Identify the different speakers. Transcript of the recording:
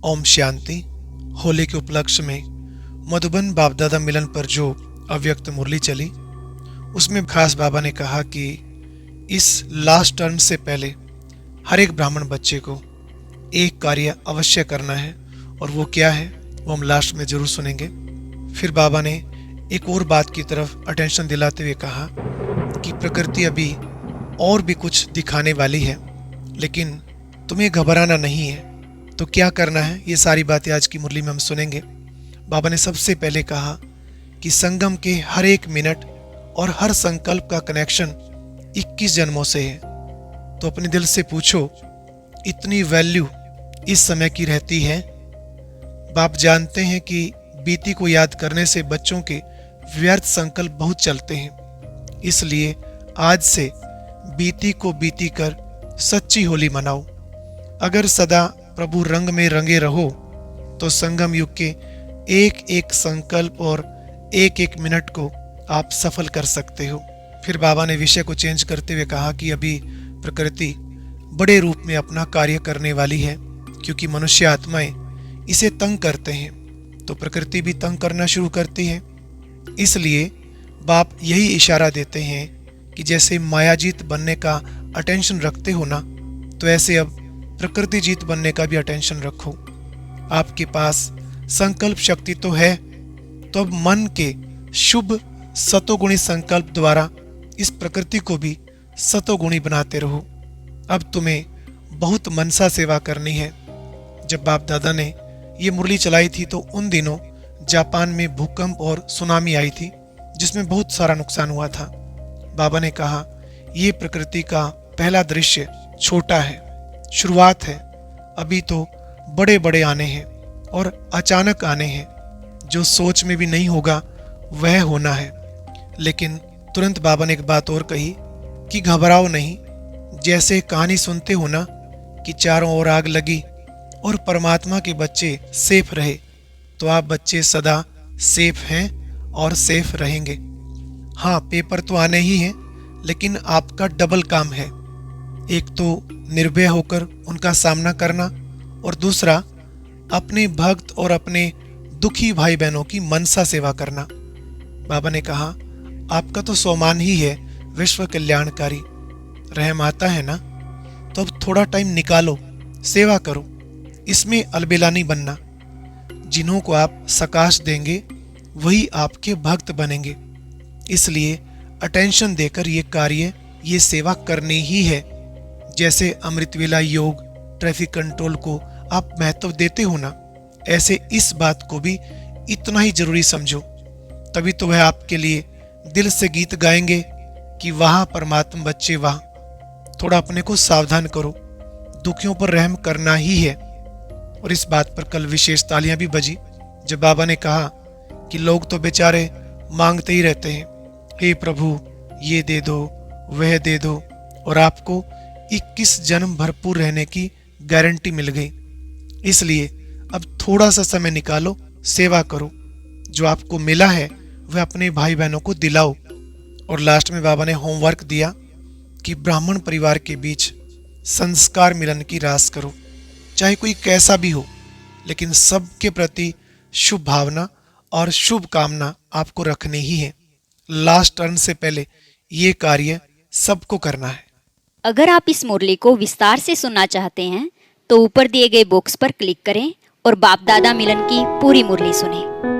Speaker 1: ओम शांति। होली के उपलक्ष्य में मधुबन बाप दादा मिलन पर जो अव्यक्त मुरली चली, उसमें खास बाबा ने कहा कि इस लास्ट टर्न से पहले हर एक ब्राह्मण बच्चे को एक कार्य अवश्य करना है, और वो क्या है वो हम लास्ट में जरूर सुनेंगे। फिर बाबा ने एक और बात की तरफ अटेंशन दिलाते हुए कहा कि प्रकृति अभी और भी कुछ दिखाने वाली है, लेकिन तुम्हें घबराना नहीं है। तो क्या करना है, ये सारी बातें आज की मुरली में हम सुनेंगे। बाबा ने सबसे पहले कहा कि संगम के हर एक मिनट और हर संकल्प का कनेक्शन 21 जन्मों से है। तो अपने दिल से पूछो, इतनी वैल्यू इस समय की रहती है? बाप जानते हैं कि बीती को याद करने से बच्चों के व्यर्थ संकल्प बहुत चलते हैं, इसलिए आज से बीती को बीती कर सच्ची होली मनाओ। अगर सदा प्रभु रंग में रंगे रहो तो संगम युग के एक एक संकल्प और एक एक मिनट को आप सफल कर सकते हो। फिर बाबा ने विषय को चेंज करते हुए कहा कि अभी प्रकृति बड़े रूप में अपना कार्य करने वाली है, क्योंकि मनुष्य आत्माएं इसे तंग करते हैं तो प्रकृति भी तंग करना शुरू करती है। इसलिए बाप यही इशारा देते हैं कि जैसे मायाजीत बनने का अटेंशन रखते हो ना, तो ऐसे अब प्रकृति जीत बनने का भी अटेंशन रखो। आपके पास संकल्प शक्ति तो है, तो अब मन के शुभ सतोगुणी संकल्प द्वारा इस प्रकृति को भी सतोगुणी बनाते रहो। अब तुम्हें बहुत मनसा सेवा करनी है। जब बाप दादा ने ये मुरली चलाई थी तो उन दिनों जापान में भूकंप और सुनामी आई थी, जिसमें बहुत सारा नुकसान हुआ था। बाबा ने कहा, ये प्रकृति का पहला दृश्य छोटा है, शुरुआत है। अभी तो बड़े बड़े आने हैं और अचानक आने हैं, जो सोच में भी नहीं होगा वह होना है। लेकिन तुरंत बाबा ने एक बात और कही कि घबराओ नहीं। जैसे कहानी सुनते हो ना कि चारों ओर आग लगी और परमात्मा के बच्चे सेफ रहे, तो आप बच्चे सदा सेफ हैं और सेफ रहेंगे। हाँ, पेपर तो आने ही हैं, लेकिन आपका डबल काम है। एक तो निर्भय होकर उनका सामना करना, और दूसरा अपने भक्त और अपने दुखी भाई बहनों की मनसा सेवा करना। बाबा ने कहा, आपका तो सोमान ही है विश्व कल्याणकारी। रहम आता है ना, तो अब थोड़ा टाइम निकालो, सेवा करो। इसमें अलबेला नहीं बनना। जिन्हों को आप सकाश देंगे वही आपके भक्त बनेंगे। इसलिए अटेंशन देकर ये कार्य, ये सेवा करनी ही है। जैसे अमृतवेला योग, ट्रैफिक कंट्रोल को आप महत्व देते हो ना, ऐसे इस बात को भी इतना ही जरूरी समझो। तभी तो वह आपके लिए दिल से गीत गाएंगे कि वाह परमात्मा बच्चे वाह। थोड़ा अपने को सावधान करो, दुखियों पर रहम करना ही है। और इस बात पर कल विशेष तालियां भी बजी जब बाबा ने कहा कि लोग तो बेचारे मांगते ही रहते हैं, हे प्रभु ये दे दो, वह दे दो, और आपको 21 जन्म भरपूर रहने की गारंटी मिल गई। इसलिए अब थोड़ा सा समय निकालो, सेवा करो। जो आपको मिला है वह अपने भाई बहनों को दिलाओ। और लास्ट में बाबा ने होमवर्क दिया कि ब्राह्मण परिवार के बीच संस्कार मिलन की रास करो। चाहे कोई कैसा भी हो, लेकिन सबके प्रति शुभ भावना और शुभ कामना आपको रखनी ही है। लास्ट टर्न से पहले ये कार्य सबको करना है।
Speaker 2: अगर आप इस मुरली को विस्तार से सुनना चाहते हैं तो ऊपर दिए गए बॉक्स पर क्लिक करें और बाप दादा मिलन की पूरी मुरली सुनें।